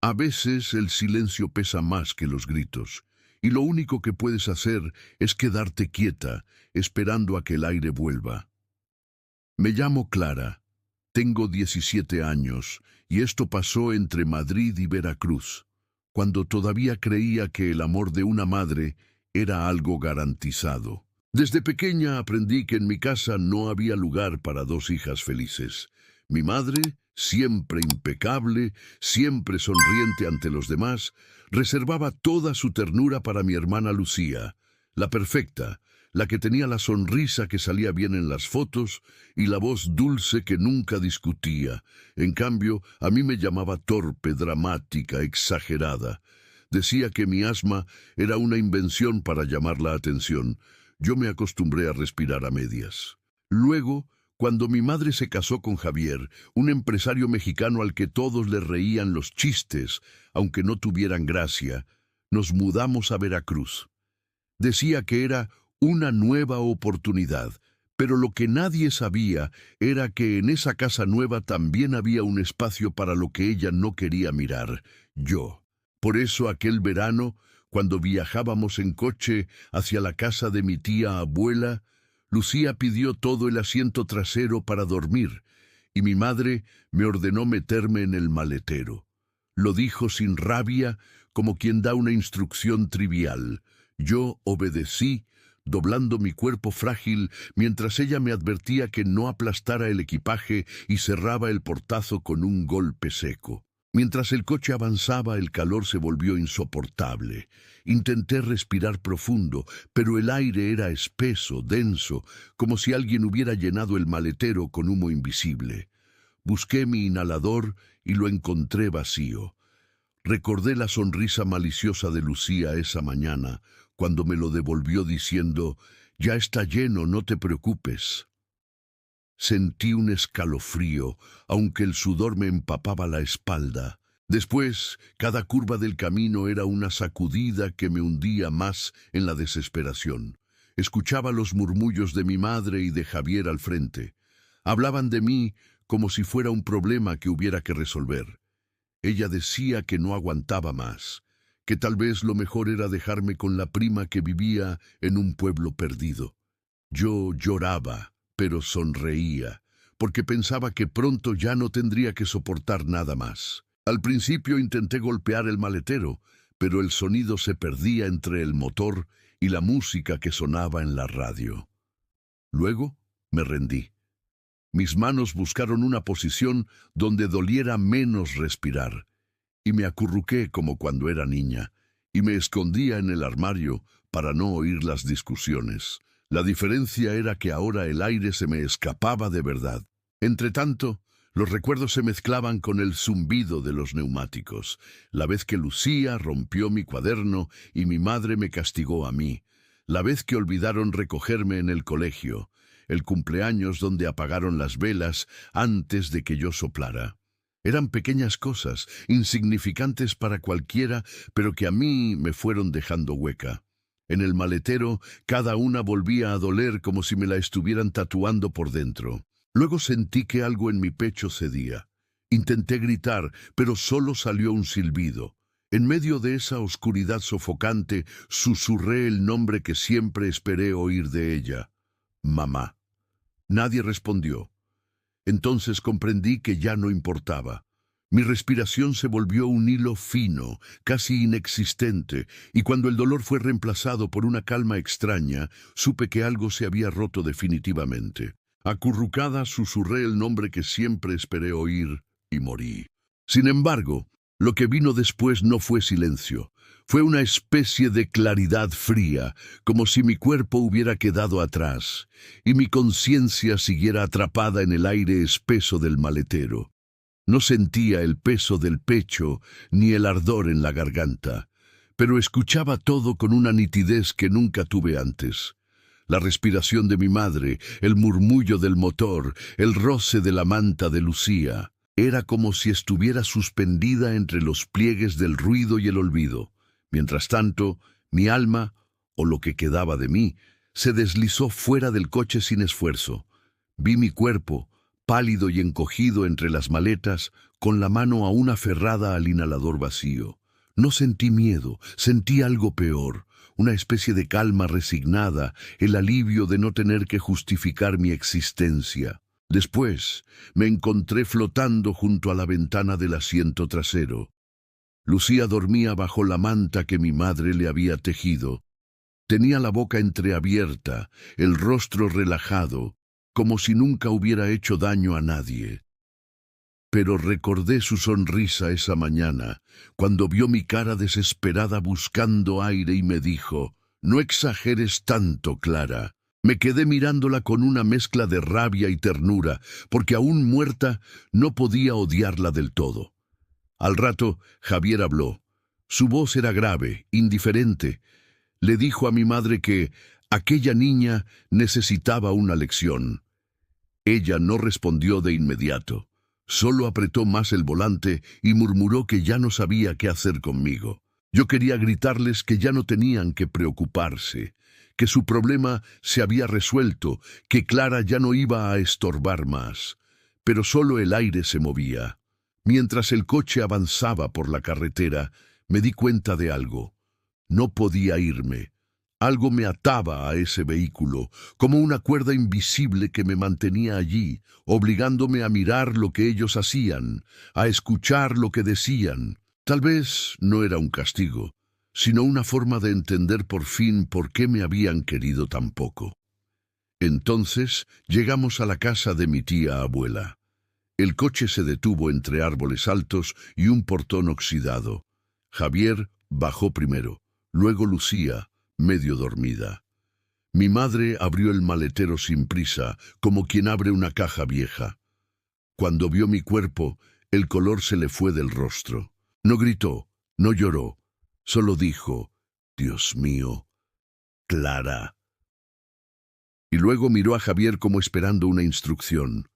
A veces el silencio pesa más que los gritos, y lo único que puedes hacer es quedarte quieta, esperando a que el aire vuelva. Me llamo Clara, tengo 17 años, y esto pasó entre Madrid y Veracruz, cuando todavía creía que el amor de una madre era algo garantizado. Desde pequeña aprendí que en mi casa no había lugar para dos hijas felices. Mi madre, siempre impecable, siempre sonriente ante los demás, reservaba toda su ternura para mi hermana Lucía, la perfecta, la que tenía la sonrisa que salía bien en las fotos y la voz dulce que nunca discutía. En cambio, a mí me llamaba torpe, dramática, exagerada. Decía que mi asma era una invención para llamar la atención. Yo me acostumbré a respirar a medias. Luego, cuando mi madre se casó con Javier, un empresario mexicano al que todos le reían los chistes, aunque no tuvieran gracia, nos mudamos a Veracruz. Decía que era una nueva oportunidad, pero lo que nadie sabía era que en esa casa nueva también había un espacio para lo que ella no quería mirar, yo. Por eso aquel verano, cuando viajábamos en coche hacia la casa de mi tía abuela, Lucía pidió todo el asiento trasero para dormir, y mi madre me ordenó meterme en el maletero. Lo dijo sin rabia, como quien da una instrucción trivial. Yo obedecí, doblando mi cuerpo frágil, mientras ella me advertía que no aplastara el equipaje y cerraba el portazo con un golpe seco. Mientras el coche avanzaba, el calor se volvió insoportable. Intenté respirar profundo, pero el aire era espeso, denso, como si alguien hubiera llenado el maletero con humo invisible. Busqué mi inhalador y lo encontré vacío. Recordé la sonrisa maliciosa de Lucía esa mañana, cuando me lo devolvió diciendo, «Ya está lleno, no te preocupes». Sentí un escalofrío, aunque el sudor me empapaba la espalda. Después, cada curva del camino era una sacudida que me hundía más en la desesperación. Escuchaba los murmullos de mi madre y de Javier al frente. Hablaban de mí como si fuera un problema que hubiera que resolver. Ella decía que no aguantaba más, que tal vez lo mejor era dejarme con la prima que vivía en un pueblo perdido. Yo lloraba, pero sonreía, porque pensaba que pronto ya no tendría que soportar nada más. Al principio intenté golpear el maletero, pero el sonido se perdía entre el motor y la música que sonaba en la radio. Luego me rendí. Mis manos buscaron una posición donde doliera menos respirar, y me acurruqué como cuando era niña, y me escondía en el armario para no oír las discusiones. La diferencia era que ahora el aire se me escapaba de verdad. Entretanto, los recuerdos se mezclaban con el zumbido de los neumáticos, la vez que Lucía rompió mi cuaderno y mi madre me castigó a mí, la vez que olvidaron recogerme en el colegio, el cumpleaños donde apagaron las velas antes de que yo soplara. Eran pequeñas cosas, insignificantes para cualquiera, pero que a mí me fueron dejando hueca. En el maletero, cada una volvía a doler como si me la estuvieran tatuando por dentro. Luego sentí que algo en mi pecho cedía. Intenté gritar, pero solo salió un silbido. En medio de esa oscuridad sofocante, susurré el nombre que siempre esperé oír de ella. Mamá. Nadie respondió. Entonces comprendí que ya no importaba. Mi respiración se volvió un hilo fino, casi inexistente, y cuando el dolor fue reemplazado por una calma extraña, supe que algo se había roto definitivamente. Acurrucada, susurré el nombre que siempre esperé oír, y morí. Sin embargo, lo que vino después no fue silencio. Fue una especie de claridad fría, como si mi cuerpo hubiera quedado atrás, y mi conciencia siguiera atrapada en el aire espeso del maletero. No sentía el peso del pecho ni el ardor en la garganta, pero escuchaba todo con una nitidez que nunca tuve antes. La respiración de mi madre, el murmullo del motor, el roce de la manta de Lucía. Era como si estuviera suspendida entre los pliegues del ruido y el olvido. Mientras tanto, mi alma, o lo que quedaba de mí, se deslizó fuera del coche sin esfuerzo. Vi mi cuerpo, pálido y encogido entre las maletas, con la mano aún aferrada al inhalador vacío. No sentí miedo, sentí algo peor, una especie de calma resignada, el alivio de no tener que justificar mi existencia. Después me encontré flotando junto a la ventana del asiento trasero. Lucía dormía bajo la manta que mi madre le había tejido. Tenía la boca entreabierta, el rostro relajado, como si nunca hubiera hecho daño a nadie. Pero recordé su sonrisa esa mañana, cuando vio mi cara desesperada buscando aire y me dijo: «No exageres tanto, Clara». Me quedé mirándola con una mezcla de rabia y ternura, porque aún muerta no podía odiarla del todo. Al rato, Javier habló. Su voz era grave, indiferente. Le dijo a mi madre que aquella niña necesitaba una lección. Ella no respondió de inmediato. Solo apretó más el volante y murmuró que ya no sabía qué hacer conmigo. Yo quería gritarles que ya no tenían que preocuparse, que su problema se había resuelto, que Clara ya no iba a estorbar más. Pero solo el aire se movía. Mientras el coche avanzaba por la carretera, me di cuenta de algo. No podía irme. Algo me ataba a ese vehículo, como una cuerda invisible que me mantenía allí, obligándome a mirar lo que ellos hacían, a escuchar lo que decían. Tal vez no era un castigo, sino una forma de entender por fin por qué me habían querido tan poco. Entonces llegamos a la casa de mi tía abuela. El coche se detuvo entre árboles altos y un portón oxidado. Javier bajó primero, luego Lucía, medio dormida. Mi madre abrió el maletero sin prisa, como quien abre una caja vieja. Cuando vio mi cuerpo, el color se le fue del rostro. No gritó, no lloró, solo dijo: «Dios mío, Clara». Y luego miró a Javier como esperando una instrucción.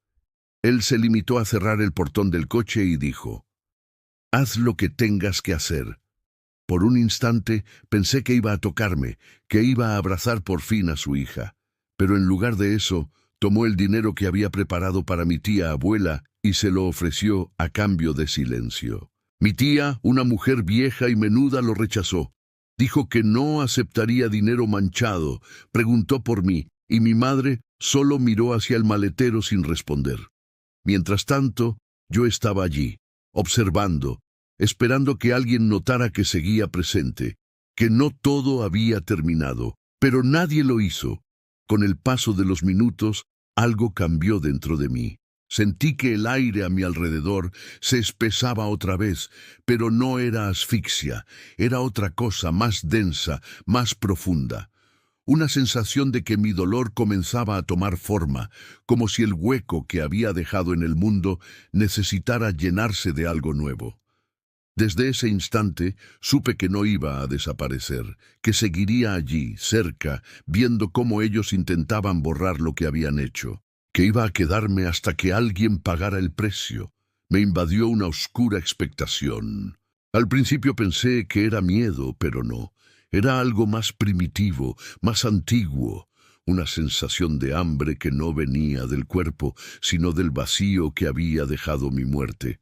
Él se limitó a cerrar el portón del coche y dijo: «Haz lo que tengas que hacer». Por un instante pensé que iba a tocarme, que iba a abrazar por fin a su hija. Pero en lugar de eso, tomó el dinero que había preparado para mi tía abuela y se lo ofreció a cambio de silencio. Mi tía, una mujer vieja y menuda, lo rechazó. Dijo que no aceptaría dinero manchado, preguntó por mí, y mi madre solo miró hacia el maletero sin responder. Mientras tanto, yo estaba allí, observando, esperando que alguien notara que seguía presente, que no todo había terminado, pero nadie lo hizo. Con el paso de los minutos, algo cambió dentro de mí. Sentí que el aire a mi alrededor se espesaba otra vez, pero no era asfixia, era otra cosa más densa, más profunda. Una sensación de que mi dolor comenzaba a tomar forma, como si el hueco que había dejado en el mundo necesitara llenarse de algo nuevo. Desde ese instante supe que no iba a desaparecer, que seguiría allí, cerca, viendo cómo ellos intentaban borrar lo que habían hecho, que iba a quedarme hasta que alguien pagara el precio. Me invadió una oscura expectación. Al principio pensé que era miedo, pero no. Era algo más primitivo, más antiguo, una sensación de hambre que no venía del cuerpo, sino del vacío que había dejado mi muerte.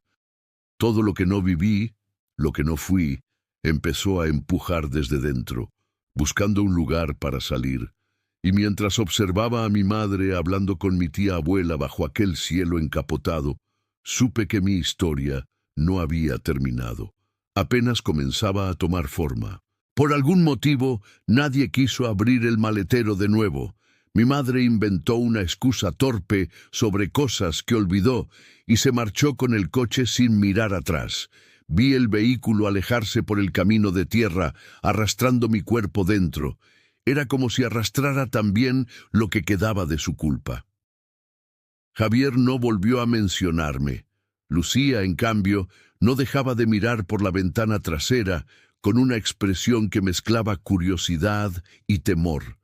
Todo lo que no viví, lo que no fui, empezó a empujar desde dentro, buscando un lugar para salir. Y mientras observaba a mi madre hablando con mi tía abuela bajo aquel cielo encapotado, supe que mi historia no había terminado. Apenas comenzaba a tomar forma. Por algún motivo, nadie quiso abrir el maletero de nuevo. Mi madre inventó una excusa torpe sobre cosas que olvidó y se marchó con el coche sin mirar atrás. Vi el vehículo alejarse por el camino de tierra, arrastrando mi cuerpo dentro. Era como si arrastrara también lo que quedaba de su culpa. Javier no volvió a mencionarme. Lucía, en cambio, no dejaba de mirar por la ventana trasera con una expresión que mezclaba curiosidad y temor.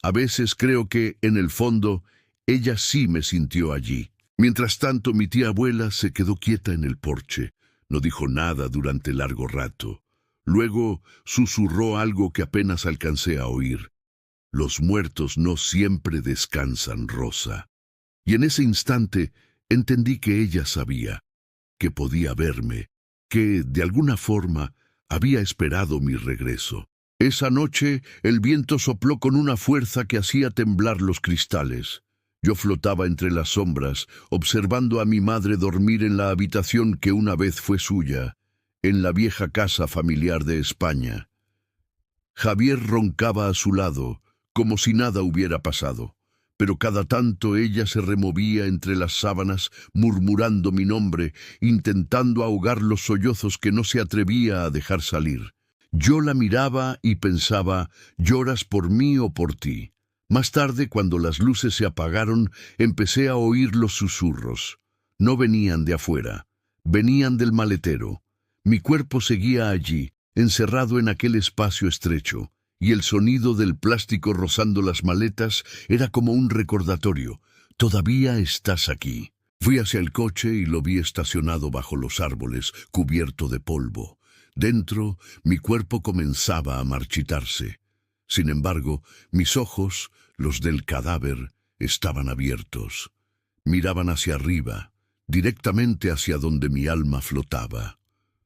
A veces creo que, en el fondo, ella sí me sintió allí. Mientras tanto, mi tía abuela se quedó quieta en el porche. No dijo nada durante largo rato. Luego susurró algo que apenas alcancé a oír. «Los muertos no siempre descansan, Rosa». Y en ese instante Entendí que ella sabía, que podía verme, que, de alguna forma, había esperado mi regreso. Esa noche el viento sopló con una fuerza que hacía temblar los cristales. Yo flotaba entre las sombras, observando a mi madre dormir en la habitación que una vez fue suya, en la vieja casa familiar de España. Javier roncaba a su lado, como si nada hubiera pasado, pero cada tanto ella se removía entre las sábanas, murmurando mi nombre, intentando ahogar los sollozos que no se atrevía a dejar salir. Yo la miraba y pensaba, ¿lloras por mí o por ti? Más tarde, cuando las luces se apagaron, empecé a oír los susurros. No venían de afuera, venían del maletero. Mi cuerpo seguía allí, encerrado en aquel espacio estrecho, y el sonido del plástico rozando las maletas era como un recordatorio. Todavía estás aquí. Fui hacia el coche y lo vi estacionado bajo los árboles, cubierto de polvo. Dentro, mi cuerpo comenzaba a marchitarse. Sin embargo, mis ojos, los del cadáver, estaban abiertos. Miraban hacia arriba, directamente hacia donde mi alma flotaba.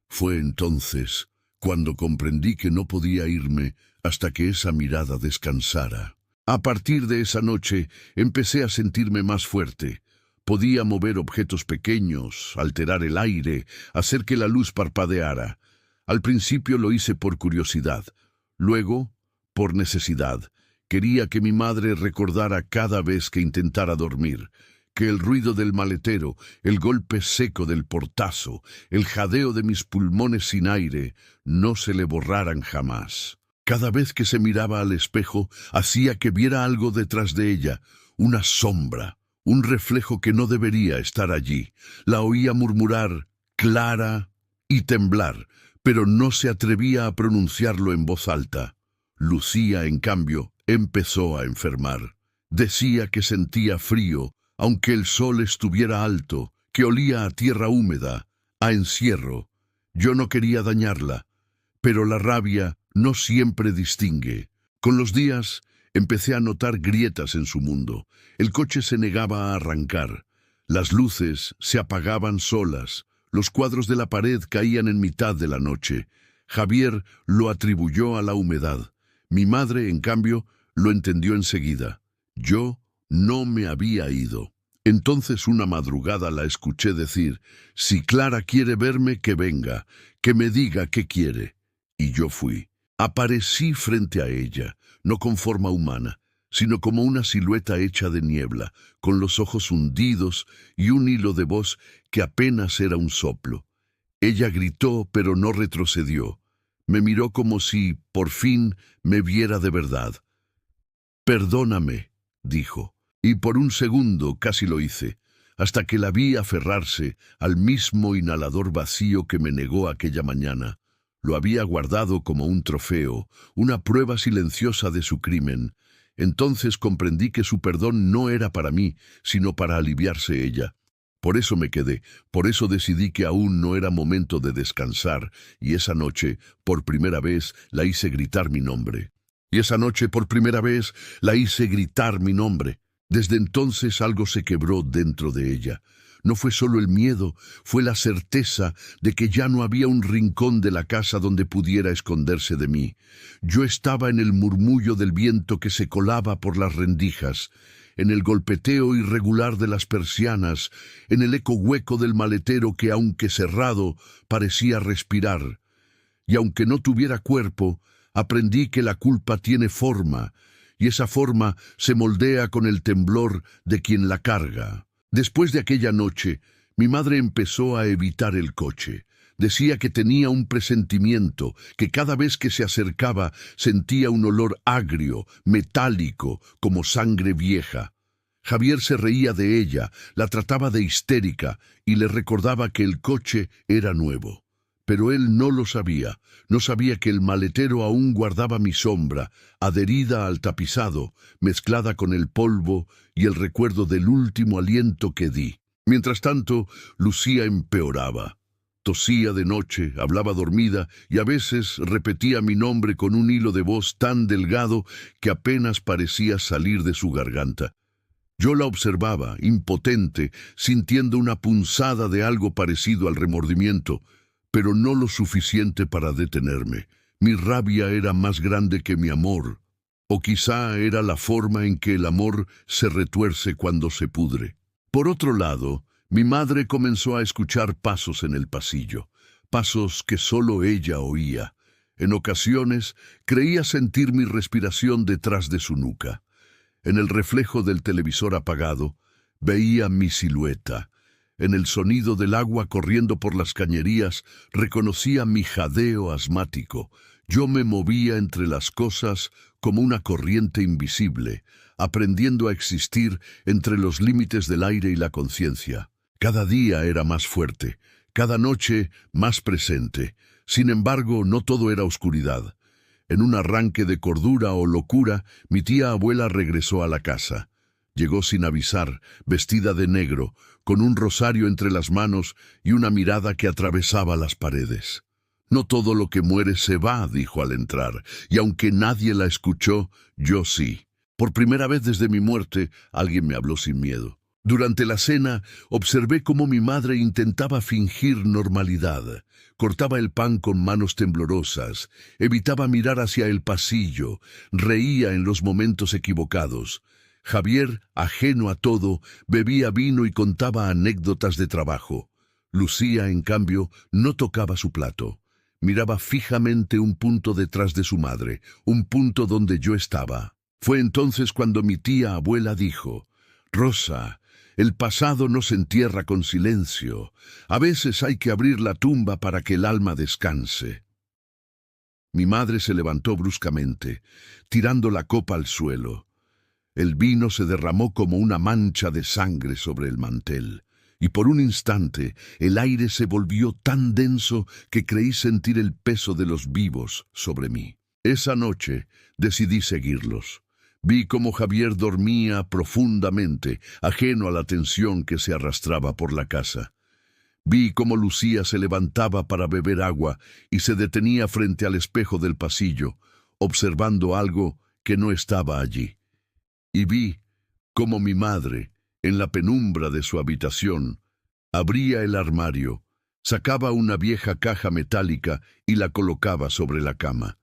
Fue entonces cuando comprendí que no podía irme hasta que esa mirada descansara. A partir de esa noche empecé a sentirme más fuerte. Podía mover objetos pequeños, alterar el aire, hacer que la luz parpadeara. Al principio lo hice por curiosidad, luego por necesidad. Quería que mi madre recordara cada vez que intentara dormir, que el ruido del maletero, el golpe seco del portazo, el jadeo de mis pulmones sin aire, no se le borraran jamás. Cada vez que se miraba al espejo, hacía que viera algo detrás de ella, una sombra, un reflejo que no debería estar allí. La oía murmurar, Clara, y temblar, pero no se atrevía a pronunciarlo en voz alta. Lucía, en cambio, empezó a enfermar. Decía que sentía frío, aunque el sol estuviera alto, que olía a tierra húmeda, a encierro. Yo no quería dañarla, pero la rabia no siempre distingue. Con los días empecé a notar grietas en su mundo. El coche se negaba a arrancar. Las luces se apagaban solas. Los cuadros de la pared caían en mitad de la noche. Javier lo atribuyó a la humedad. Mi madre, en cambio, lo entendió enseguida. Yo no me había ido. Entonces una madrugada la escuché decir, si Clara quiere verme, que venga, que me diga qué quiere. Y yo fui. Aparecí frente a ella, no con forma humana, sino como una silueta hecha de niebla, con los ojos hundidos y un hilo de voz que apenas era un soplo. Ella gritó, pero no retrocedió. Me miró como si, por fin, me viera de verdad. «Perdóname», dijo, y por un segundo casi lo hice, hasta que la vi aferrarse al mismo inhalador vacío que me negó aquella mañana. Lo había guardado como un trofeo, una prueba silenciosa de su crimen. Entonces comprendí que su perdón no era para mí, sino para aliviarse ella. Por eso me quedé, por eso decidí que aún no era momento de descansar, y esa noche, por primera vez, la hice gritar mi nombre. Desde entonces algo se quebró dentro de ella. No fue solo el miedo, fue la certeza de que ya no había un rincón de la casa donde pudiera esconderse de mí. Yo estaba en el murmullo del viento que se colaba por las rendijas, en el golpeteo irregular de las persianas, en el eco hueco del maletero que, aunque cerrado, parecía respirar. Y aunque no tuviera cuerpo, aprendí que la culpa tiene forma, y esa forma se moldea con el temblor de quien la carga. Después de aquella noche, mi madre empezó a evitar el coche. Decía que tenía un presentimiento, que cada vez que se acercaba sentía un olor agrio, metálico, como sangre vieja. Javier se reía de ella, la trataba de histérica y le recordaba que el coche era nuevo. Pero él no lo sabía, no sabía que el maletero aún guardaba mi sombra, adherida al tapizado, mezclada con el polvo y el recuerdo del último aliento que di. Mientras tanto, Lucía empeoraba. Tosía de noche, hablaba dormida y a veces repetía mi nombre con un hilo de voz tan delgado que apenas parecía salir de su garganta. Yo la observaba, impotente, sintiendo una punzada de algo parecido al remordimiento, pero no lo suficiente para detenerme. Mi rabia era más grande que mi amor, o quizá era la forma en que el amor se retuerce cuando se pudre. Por otro lado, mi madre comenzó a escuchar pasos en el pasillo, pasos que solo ella oía. En ocasiones creía sentir mi respiración detrás de su nuca. En el reflejo del televisor apagado, veía mi silueta. En el sonido del agua corriendo por las cañerías, reconocía mi jadeo asmático. Yo me movía entre las cosas como una corriente invisible, aprendiendo a existir entre los límites del aire y la conciencia. Cada día era más fuerte, cada noche más presente. Sin embargo, no todo era oscuridad. En un arranque de cordura o locura, mi tía abuela regresó a la casa. Llegó sin avisar, vestida de negro, con un rosario entre las manos y una mirada que atravesaba las paredes. «No todo lo que muere se va», dijo al entrar, y aunque nadie la escuchó, yo sí. Por primera vez desde mi muerte, alguien me habló sin miedo. Durante la cena, observé cómo mi madre intentaba fingir normalidad. Cortaba el pan con manos temblorosas, evitaba mirar hacia el pasillo, reía en los momentos equivocados. Javier, ajeno a todo, bebía vino y contaba anécdotas de trabajo. Lucía, en cambio, no tocaba su plato. Miraba fijamente un punto detrás de su madre, un punto donde yo estaba. Fue entonces cuando mi tía abuela dijo: «Rosa, el pasado no se entierra con silencio. A veces hay que abrir la tumba para que el alma descanse». Mi madre se levantó bruscamente, tirando la copa al suelo. El vino se derramó como una mancha de sangre sobre el mantel, y por un instante el aire se volvió tan denso que creí sentir el peso de los vivos sobre mí. Esa noche decidí seguirlos. Vi cómo Javier dormía profundamente, ajeno a la tensión que se arrastraba por la casa. Vi cómo Lucía se levantaba para beber agua y se detenía frente al espejo del pasillo, observando algo que no estaba allí. Y vi cómo mi madre, en la penumbra de su habitación, abría el armario, sacaba una vieja caja metálica y la colocaba sobre la cama.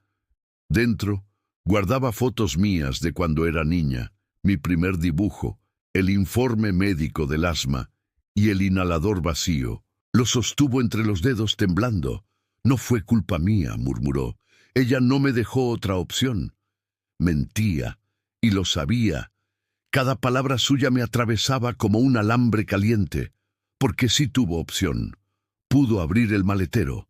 Dentro, guardaba fotos mías de cuando era niña, mi primer dibujo, el informe médico del asma y el inhalador vacío. Lo sostuvo entre los dedos temblando. «No fue culpa mía», murmuró. «Ella no me dejó otra opción». Mentía, y lo sabía. Cada palabra suya me atravesaba como un alambre caliente, porque sí tuvo opción. Pudo abrir el maletero,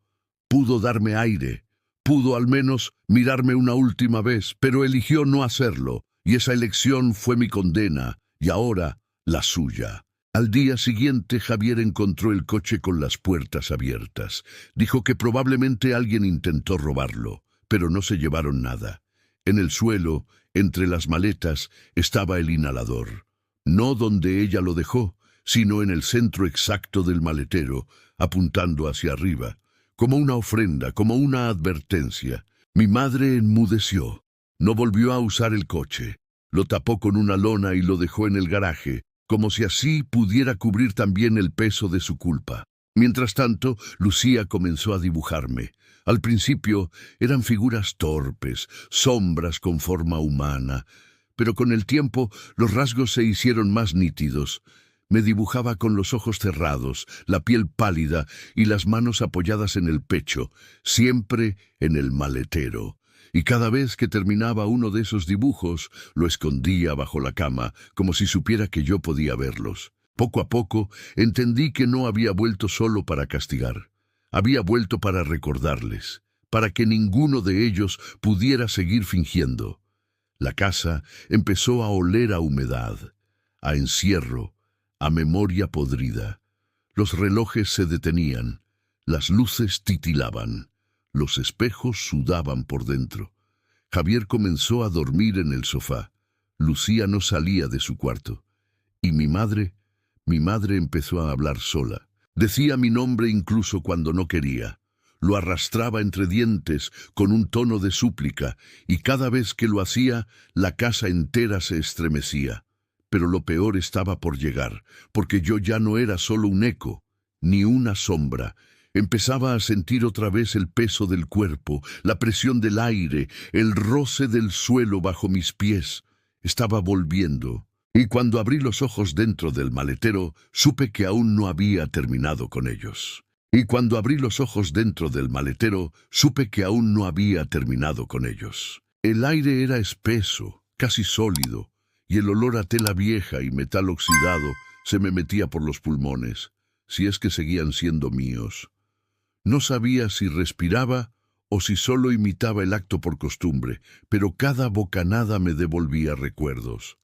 pudo darme aire, pudo al menos mirarme una última vez, pero eligió no hacerlo, y esa elección fue mi condena, y ahora la suya. Al día siguiente, Javier encontró el coche con las puertas abiertas. Dijo que probablemente alguien intentó robarlo, pero no se llevaron nada. En el suelo, entre las maletas, estaba el inhalador. No donde ella lo dejó, sino en el centro exacto del maletero, apuntando hacia arriba, como una ofrenda, como una advertencia. Mi madre enmudeció. No volvió a usar el coche. Lo tapó con una lona y lo dejó en el garaje, como si así pudiera cubrir también el peso de su culpa. Mientras tanto, Lucía comenzó a dibujarme. Al principio eran figuras torpes, sombras con forma humana, pero con el tiempo los rasgos se hicieron más nítidos. Me dibujaba con los ojos cerrados, la piel pálida y las manos apoyadas en el pecho, siempre en el maletero. Y cada vez que terminaba uno de esos dibujos, lo escondía bajo la cama, como si supiera que yo podía verlos. Poco a poco entendí que no había vuelto solo para castigar. Había vuelto para recordarles, para que ninguno de ellos pudiera seguir fingiendo. La casa empezó a oler a humedad, a encierro, a memoria podrida. Los relojes se detenían, las luces titilaban, los espejos sudaban por dentro. Javier comenzó a dormir en el sofá. Lucía no salía de su cuarto. Y mi madre empezó a hablar sola. Decía mi nombre incluso cuando no quería. Lo arrastraba entre dientes con un tono de súplica, y cada vez que lo hacía, la casa entera se estremecía. Pero lo peor estaba por llegar, porque yo ya no era solo un eco, ni una sombra. Empezaba a sentir otra vez el peso del cuerpo, la presión del aire, el roce del suelo bajo mis pies. Estaba volviendo. Y cuando abrí los ojos dentro del maletero, supe que aún no había terminado con ellos. Y cuando abrí los ojos dentro del maletero, supe que aún no había terminado con ellos. El aire era espeso, casi sólido, y el olor a tela vieja y metal oxidado se me metía por los pulmones, si es que seguían siendo míos. No sabía si respiraba o si solo imitaba el acto por costumbre, pero cada bocanada me devolvía recuerdos.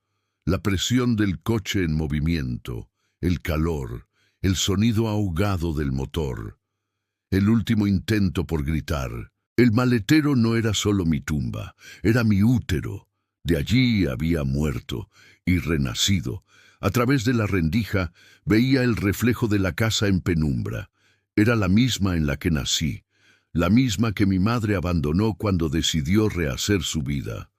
La presión del coche en movimiento, el calor, el sonido ahogado del motor, el último intento por gritar. El maletero no era solo mi tumba, era mi útero. De allí había muerto y renacido. A través de la rendija veía el reflejo de la casa en penumbra. Era la misma en la que nací, la misma que mi madre abandonó cuando decidió rehacer su vida.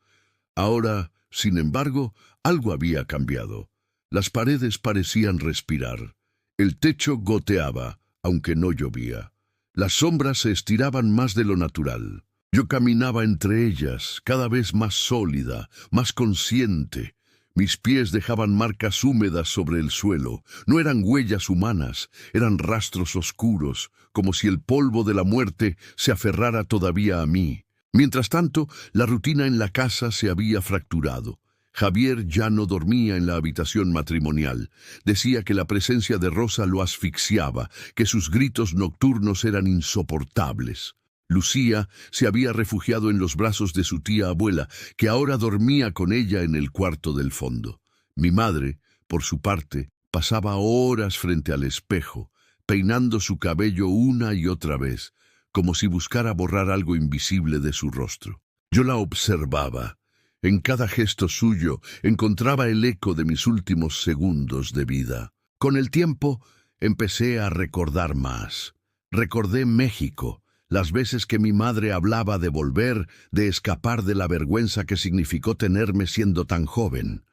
Ahora, sin embargo, algo había cambiado. Las paredes parecían respirar. El techo goteaba, aunque no llovía. Las sombras se estiraban más de lo natural. Yo caminaba entre ellas, cada vez más sólida, más consciente. Mis pies dejaban marcas húmedas sobre el suelo. No eran huellas humanas, eran rastros oscuros, como si el polvo de la muerte se aferrara todavía a mí. Mientras tanto, la rutina en la casa se había fracturado. Javier ya no dormía en la habitación matrimonial. Decía que la presencia de Rosa lo asfixiaba, que sus gritos nocturnos eran insoportables. Lucía se había refugiado en los brazos de su tía abuela, que ahora dormía con ella en el cuarto del fondo. Mi madre, por su parte, pasaba horas frente al espejo, peinando su cabello una y otra vez, como si buscara borrar algo invisible de su rostro. Yo la observaba. En cada gesto suyo encontraba el eco de mis últimos segundos de vida. Con el tiempo empecé a recordar más. Recordé México, las veces que mi madre hablaba de volver, de escapar de la vergüenza que significó tenerme siendo tan joven.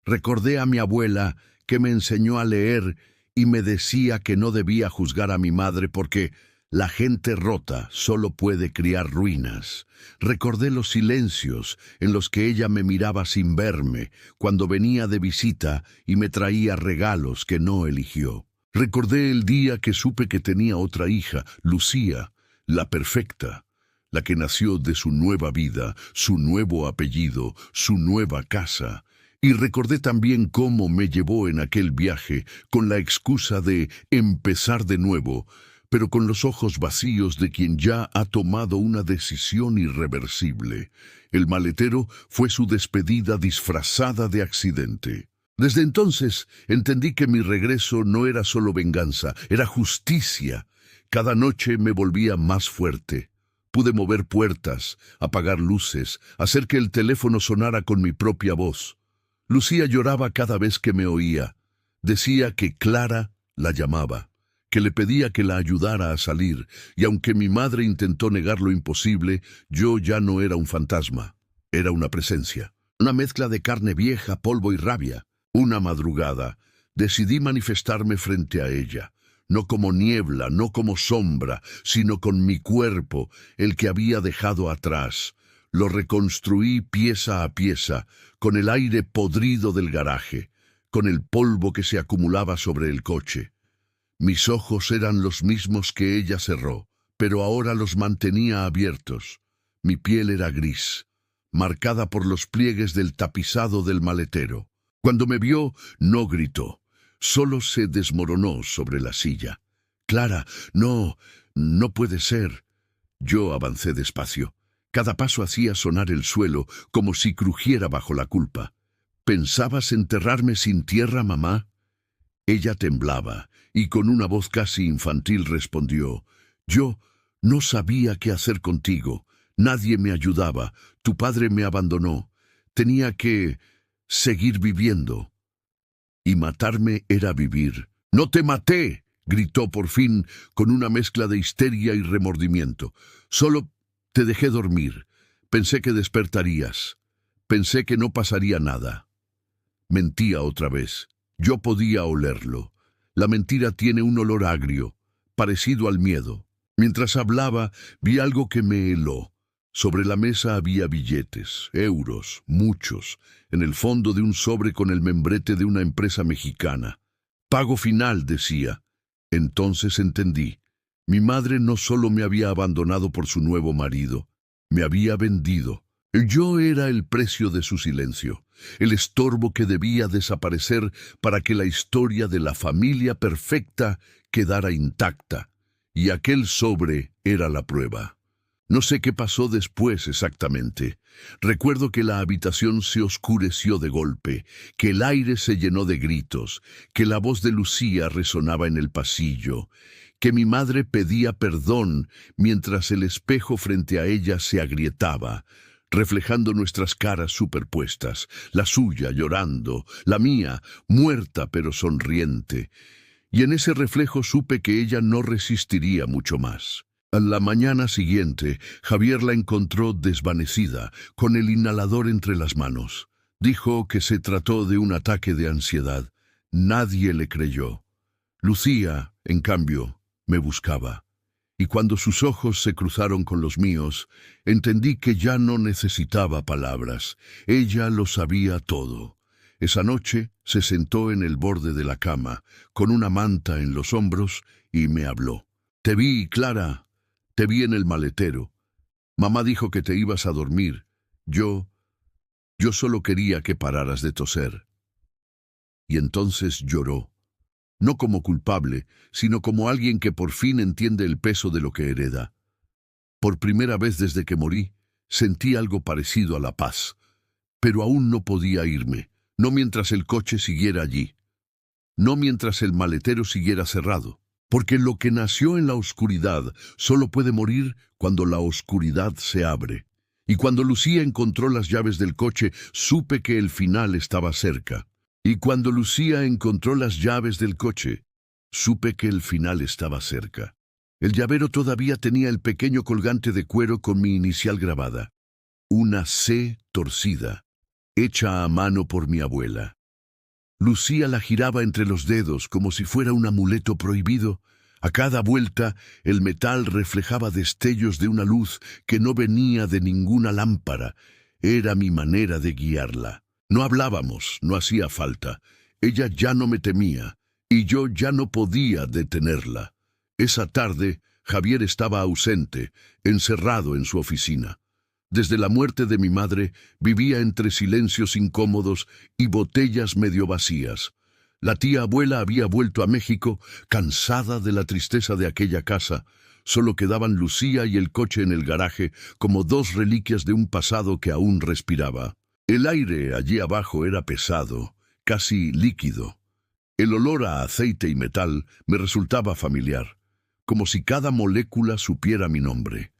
Recordé a mi abuela que me enseñó a leer y me decía que no debía juzgar a mi madre porque la gente rota solo puede criar ruinas. Recordé los silencios en los que ella me miraba sin verme, cuando venía de visita y me traía regalos que no eligió. Recordé el día que supe que tenía otra hija, Lucía, la perfecta, la que nació de su nueva vida, su nuevo apellido, su nueva casa. Y recordé también cómo me llevó en aquel viaje con la excusa de empezar de nuevo, pero con los ojos vacíos de quien ya ha tomado una decisión irreversible. El maletero fue su despedida disfrazada de accidente. Desde entonces entendí que mi regreso no era solo venganza, era justicia. Cada noche me volvía más fuerte. Pude mover puertas, apagar luces, hacer que el teléfono sonara con mi propia voz. Lucía lloraba cada vez que me oía. Decía que Clara la llamaba, que le pedía que la ayudara a salir, y aunque mi madre intentó negar lo imposible, yo ya no era un fantasma, era una presencia. Una mezcla de carne vieja, polvo y rabia. Una madrugada, decidí manifestarme frente a ella, no como niebla, no como sombra, sino con mi cuerpo, el que había dejado atrás. Lo reconstruí pieza a pieza, con el aire podrido del garaje, con el polvo que se acumulaba sobre el coche. Mis ojos eran los mismos que ella cerró, pero ahora los mantenía abiertos. Mi piel era gris, marcada por los pliegues del tapizado del maletero. Cuando me vio, no gritó, solo se desmoronó sobre la silla. «Clara, no puede ser». Yo avancé despacio. Cada paso hacía sonar el suelo, como si crujiera bajo la culpa. «¿Pensabas enterrarme sin tierra, mamá?» Ella temblaba, y con una voz casi infantil respondió: «Yo no sabía qué hacer contigo. Nadie me ayudaba. Tu padre me abandonó. Tenía que seguir viviendo. Y matarme era vivir». «¡No te maté!», gritó por fin con una mezcla de histeria y remordimiento. «Solo te dejé dormir. Pensé que despertarías. Pensé que no pasaría nada». Mentía otra vez. Yo podía olerlo. La mentira tiene un olor agrio, parecido al miedo. Mientras hablaba, vi algo que me heló. Sobre la mesa había billetes, euros, muchos, en el fondo de un sobre con el membrete de una empresa mexicana. Pago final, decía. Entonces entendí. Mi madre no solo me había abandonado por su nuevo marido, me había vendido. Yo era el precio de su silencio, el estorbo que debía desaparecer para que la historia de la familia perfecta quedara intacta. Y aquel sobre era la prueba. No sé qué pasó después exactamente. Recuerdo que la habitación se oscureció de golpe, que el aire se llenó de gritos, que la voz de Lucía resonaba en el pasillo, que mi madre pedía perdón mientras el espejo frente a ella se agrietaba, reflejando nuestras caras superpuestas, la suya llorando, la mía muerta pero sonriente. Y en ese reflejo supe que ella no resistiría mucho más. A la mañana siguiente, Javier la encontró desvanecida, con el inhalador entre las manos. Dijo que se trató de un ataque de ansiedad. Nadie le creyó. Lucía, en cambio, me buscaba. Y cuando sus ojos se cruzaron con los míos, entendí que ya no necesitaba palabras. Ella lo sabía todo. Esa noche se sentó en el borde de la cama, con una manta en los hombros, y me habló. «Te vi, Clara. Te vi en el maletero. Mamá dijo que te ibas a dormir. Yo solo quería que pararas de toser». Y entonces lloró. No como culpable, sino como alguien que por fin entiende el peso de lo que hereda. Por primera vez desde que morí, sentí algo parecido a la paz. Pero aún no podía irme, no mientras el coche siguiera allí, no mientras el maletero siguiera cerrado, porque lo que nació en la oscuridad solo puede morir cuando la oscuridad se abre. Y cuando Lucía encontró las llaves del coche, supe que el final estaba cerca. Y cuando Lucía encontró las llaves del coche, supe que el final estaba cerca. El llavero todavía tenía el pequeño colgante de cuero con mi inicial grabada. Una C torcida, hecha a mano por mi abuela. Lucía la giraba entre los dedos como si fuera un amuleto prohibido. A cada vuelta, el metal reflejaba destellos de una luz que no venía de ninguna lámpara. Era mi manera de guiarla. No hablábamos, no hacía falta. Ella ya no me temía, y yo ya no podía detenerla. Esa tarde, Javier estaba ausente, encerrado en su oficina. Desde la muerte de mi madre, vivía entre silencios incómodos y botellas medio vacías. La tía abuela había vuelto a México, cansada de la tristeza de aquella casa. Solo quedaban Lucía y el coche en el garaje, como dos reliquias de un pasado que aún respiraba. El aire allí abajo era pesado, casi líquido. El olor a aceite y metal me resultaba familiar, como si cada molécula supiera mi nombre.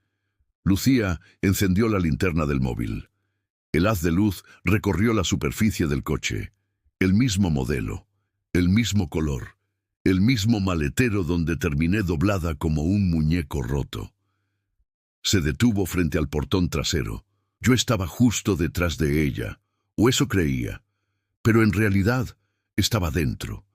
Lucía encendió la linterna del móvil. El haz de luz recorrió la superficie del coche. El mismo modelo, el mismo color, el mismo maletero donde terminé doblada como un muñeco roto. Se detuvo frente al portón trasero. Yo estaba justo detrás de ella, o eso creía, pero en realidad estaba dentro,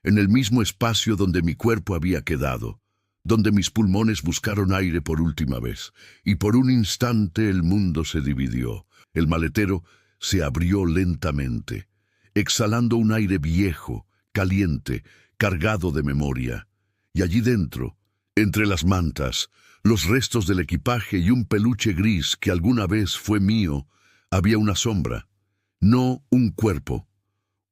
en el mismo espacio donde mi cuerpo había quedado, donde mis pulmones buscaron aire por última vez, y por un instante el mundo se dividió. El maletero se abrió lentamente, exhalando un aire viejo, caliente, cargado de memoria. Y allí dentro, entre las mantas, los restos del equipaje y un peluche gris que alguna vez fue mío, había una sombra, no un cuerpo,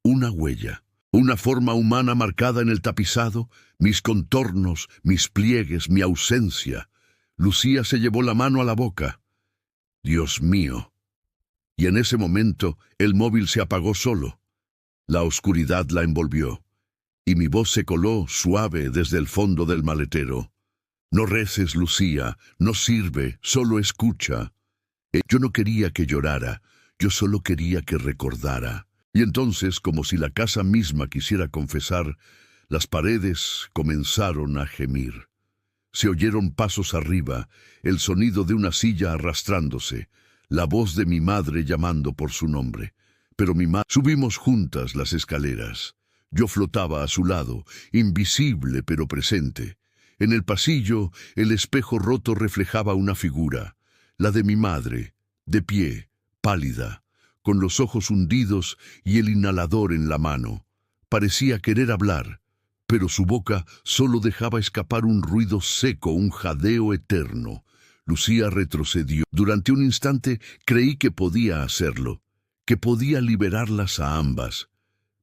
una huella, una forma humana marcada en el tapizado, mis contornos, mis pliegues, mi ausencia. Lucía se llevó la mano a la boca. Dios mío. Y en ese momento el móvil se apagó solo. La oscuridad la envolvió, y mi voz se coló suave desde el fondo del maletero. No reces, Lucía, no sirve, solo escucha. Yo no quería que llorara, yo solo quería que recordara. Y entonces, como si la casa misma quisiera confesar, las paredes comenzaron a gemir. Se oyeron pasos arriba, el sonido de una silla arrastrándose, la voz de mi madre llamando por su nombre. pero mi madre... Subimos juntas las escaleras. Yo flotaba a su lado, invisible pero presente. En el pasillo, el espejo roto reflejaba una figura, la de mi madre, de pie, pálida, con los ojos hundidos y el inhalador en la mano. Parecía querer hablar, pero su boca solo dejaba escapar un ruido seco, un jadeo eterno. Lucía retrocedió. Durante un instante creí que podía hacerlo, que podía liberarlas a ambas.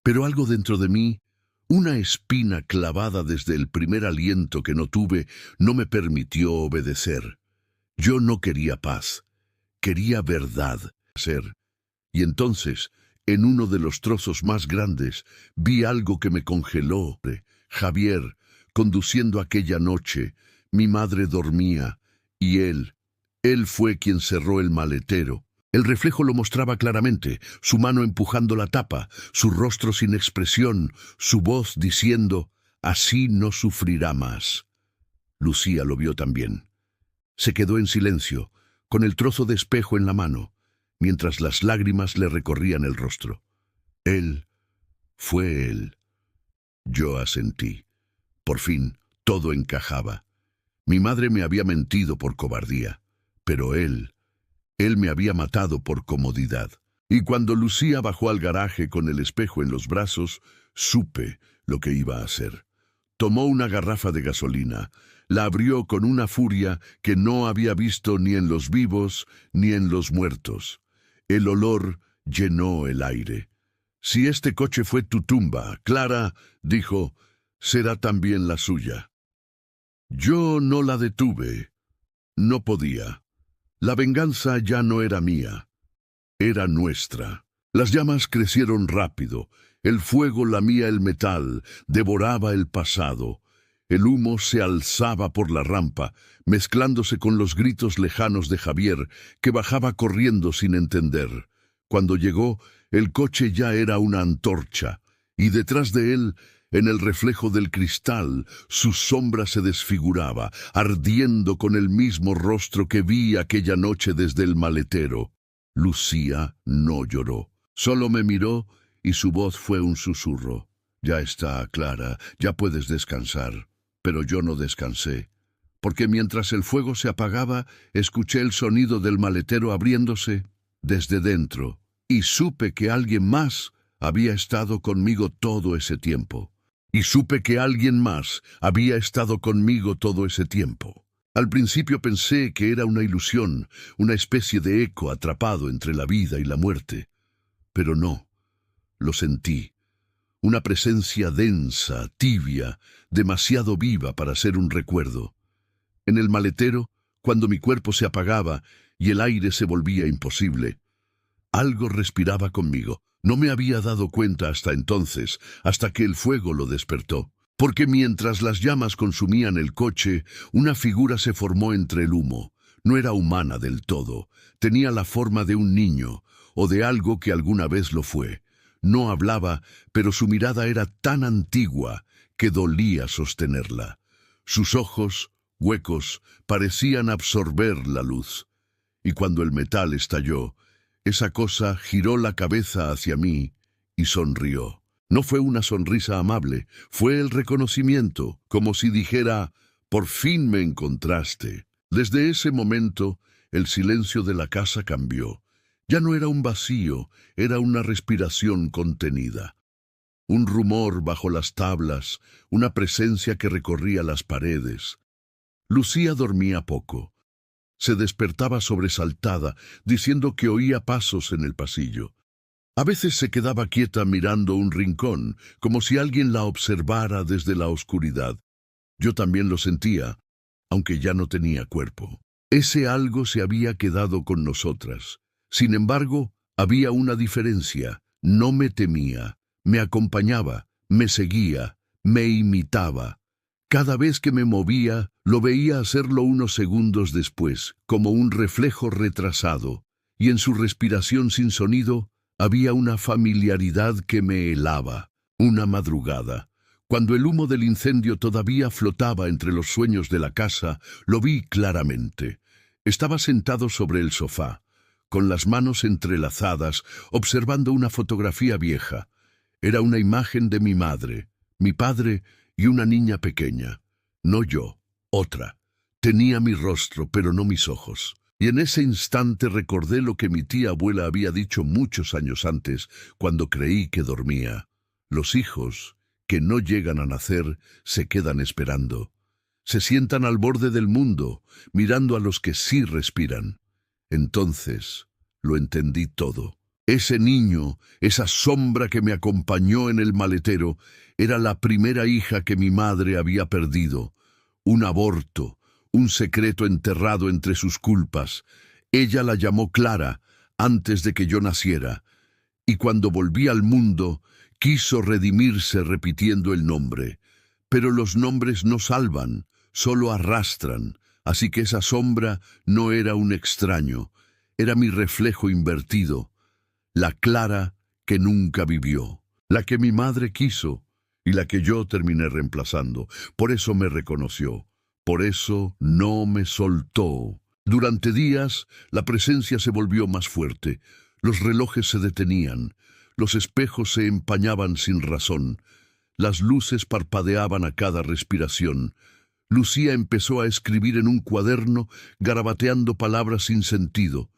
Pero algo dentro de mí, una espina clavada desde el primer aliento que no tuve, no me permitió obedecer. Yo no quería paz, quería verdad ser. Y entonces, en uno de los trozos más grandes, vi algo que me congeló. Javier, conduciendo aquella noche, mi madre dormía, y él fue quien cerró el maletero. El reflejo lo mostraba claramente, su mano empujando la tapa, su rostro sin expresión, su voz diciendo, «Así no sufrirá más». Lucía lo vio también. Se quedó en silencio, con el trozo de espejo en la mano, mientras las lágrimas le recorrían el rostro. Él, fue él. Yo asentí. Por fin, todo encajaba. Mi madre me había mentido por cobardía, pero él me había matado por comodidad. Y cuando Lucía bajó al garaje con el espejo en los brazos, supe lo que iba a hacer. Tomó una garrafa de gasolina, la abrió con una furia que no había visto ni en los vivos ni en los muertos. El olor llenó el aire. «Si este coche fue tu tumba, Clara», dijo, «será también la suya». Yo no la detuve. No podía. La venganza ya no era mía. Era nuestra. Las llamas crecieron rápido. El fuego lamía el metal, devoraba el pasado. El humo se alzaba por la rampa, mezclándose con los gritos lejanos de Javier, que bajaba corriendo sin entender. Cuando llegó, el coche ya era una antorcha, y detrás de él, en el reflejo del cristal, su sombra se desfiguraba, ardiendo con el mismo rostro que vi aquella noche desde el maletero. Lucía no lloró, solo me miró y su voz fue un susurro. «Ya está, Clara, ya puedes descansar». Pero yo no descansé, porque mientras el fuego se apagaba, escuché el sonido del maletero abriéndose desde dentro, y supe que alguien más había estado conmigo todo ese tiempo. Al principio pensé que era una ilusión, una especie de eco atrapado entre la vida y la muerte. Pero no, lo sentí. Una presencia densa, tibia, demasiado viva para ser un recuerdo. En el maletero, cuando mi cuerpo se apagaba y el aire se volvía imposible, algo respiraba conmigo. No me había dado cuenta hasta entonces, hasta que el fuego lo despertó. Porque mientras las llamas consumían el coche, una figura se formó entre el humo. No era humana del todo. Tenía la forma de un niño, o de algo que alguna vez lo fue. No hablaba, pero su mirada era tan antigua que dolía sostenerla. Sus ojos, huecos, parecían absorber la luz. Y cuando el metal estalló, esa cosa giró la cabeza hacia mí y sonrió. No fue una sonrisa amable, fue el reconocimiento, como si dijera, «Por fin me encontraste». Desde ese momento, el silencio de la casa cambió. Ya no era un vacío, era una respiración contenida. Un rumor bajo las tablas, una presencia que recorría las paredes. Lucía dormía poco. Se despertaba sobresaltada, diciendo que oía pasos en el pasillo. A veces se quedaba quieta mirando un rincón, como si alguien la observara desde la oscuridad. Yo también lo sentía, aunque ya no tenía cuerpo. Ese algo se había quedado con nosotras. Sin embargo, había una diferencia. No me temía, me acompañaba, me seguía, me imitaba. Cada vez que me movía, lo veía hacerlo unos segundos después, como un reflejo retrasado, y en su respiración sin sonido había una familiaridad que me helaba. Una madrugada, cuando el humo del incendio todavía flotaba entre los sueños de la casa, lo vi claramente. Estaba sentado sobre el sofá, con las manos entrelazadas, observando una fotografía vieja. Era una imagen de mi madre, mi padre y una niña pequeña. No yo, otra. Tenía mi rostro, pero no mis ojos. Y en ese instante recordé lo que mi tía abuela había dicho muchos años antes, cuando creí que dormía. Los hijos, que no llegan a nacer, se quedan esperando. Se sientan al borde del mundo, mirando a los que sí respiran. Entonces lo entendí todo. Ese niño, esa sombra que me acompañó en el maletero, era la primera hija que mi madre había perdido. Un aborto, un secreto enterrado entre sus culpas. Ella la llamó Clara antes de que yo naciera, y cuando volví al mundo, quiso redimirse repitiendo el nombre. Pero los nombres no salvan, solo arrastran, así que esa sombra no era un extraño, era mi reflejo invertido, la Clara que nunca vivió, la que mi madre quiso y la que yo terminé reemplazando. Por eso me reconoció. Por eso no me soltó. Durante días, la presencia se volvió más fuerte. Los relojes se detenían. Los espejos se empañaban sin razón. Las luces parpadeaban a cada respiración. Lucía empezó a escribir en un cuaderno, garabateando palabras sin sentido.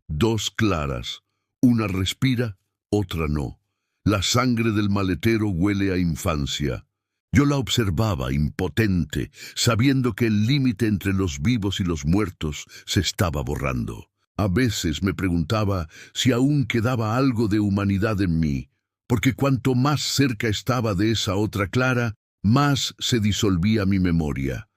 Dos Claras. Una respira, otra no. La sangre del maletero huele a infancia. Yo la observaba, impotente, sabiendo que el límite entre los vivos y los muertos se estaba borrando. A veces me preguntaba si aún quedaba algo de humanidad en mí, porque cuanto más cerca estaba de esa otra Clara, más se disolvía mi memoria.